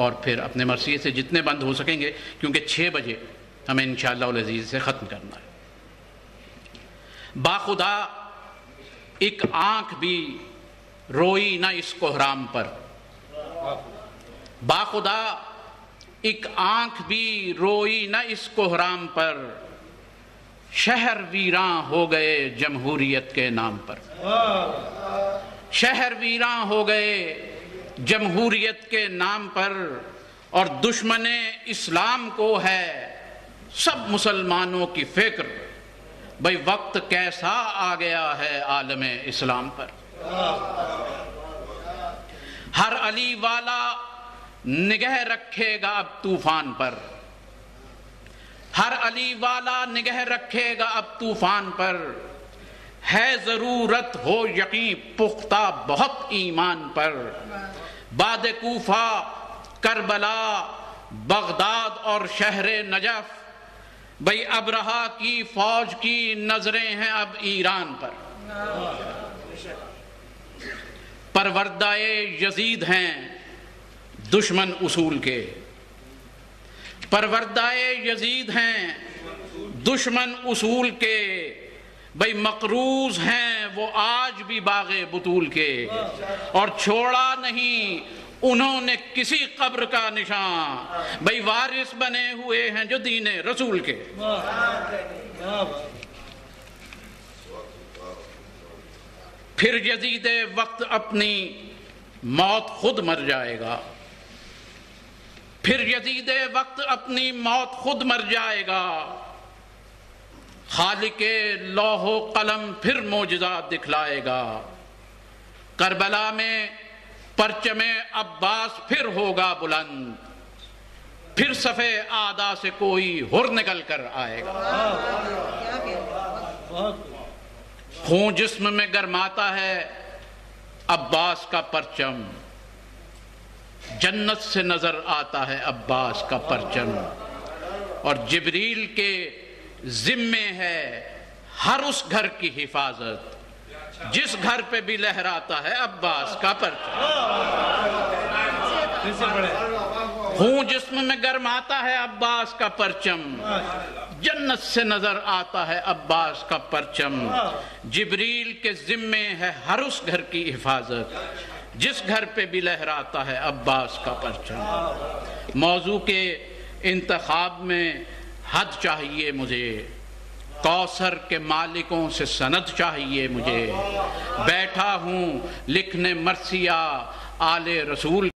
اور پھر اپنے مرثیے سے جتنے بند ہو سکیں گے، کیونکہ 6 بجے ہمیں انشاءاللہ العزیز سے ختم کرنا ہے۔ باخدا ایک آنکھ بھی روئی نہ اس کوہرام پر، باخدا ایک آنکھ بھی روئی نہ اس کوہرام پر، شہر ویراں ہو گئے جمہوریت کے نام پر، شہر ویراں ہو گئے جمہوریت کے نام پر، اور دشمن اسلام کو ہے سب مسلمانوں کی فکر، بھئی وقت کیسا آ گیا ہے عالم اسلام پر۔ ہر علی والا نگہ رکھے گا اب طوفان پر، ہر علی والا نگہ رکھے گا اب طوفان پر، ہے ضرورت ہو یقین پختہ بہت ایمان پر، بعد کوفہ کربلا بغداد اور شہر نجف، بھئی ابرہہ کی فوج کی نظریں ہیں اب ایران پر، پروردہ یزید ہیں دشمن اصول کے، پروردہ یزید ہیں دشمن اصول کے، بھئی مقروض ہیں وہ آج بھی باغ بطول کے، اور چھوڑا نہیں انہوں نے کسی قبر کا نشان، بھئی وارث بنے ہوئے ہیں جو دین رسول کے۔ پھر یزید وقت اپنی موت خود مر جائے گا، پھر یزید وقت اپنی موت خود مر جائے گا، خالق لوح و قلم پھر معجزات دکھلائے گا، کربلا میں پرچم عباس پھر ہوگا بلند، پھر صف اعداء سے کوئی ہر نکل کر آئے گا۔ خون جسم میں گرماتا ہے عباس کا پرچم، جنت سے نظر آتا ہے عباس کا پرچم، اور جبریل کے ذمے ہے ہر اس گھر کی حفاظت جس گھر پہ بھی لہراتا ہے عباس کا پرچم۔ خون جسم میں گرماتا ہے عباس کا پرچم، جنت سے نظر آتا ہے عباس کا پرچم، جبریل کے ذمے ہے ہر اس گھر کی حفاظت جس گھر پہ بھی لہراتا ہے عباس کا پرچم۔ موضوع کے انتخاب میں حد چاہیے مجھے، کوثر کے مالکوں سے سند چاہیے مجھے، بیٹھا ہوں لکھنے مرثیہ آل رسول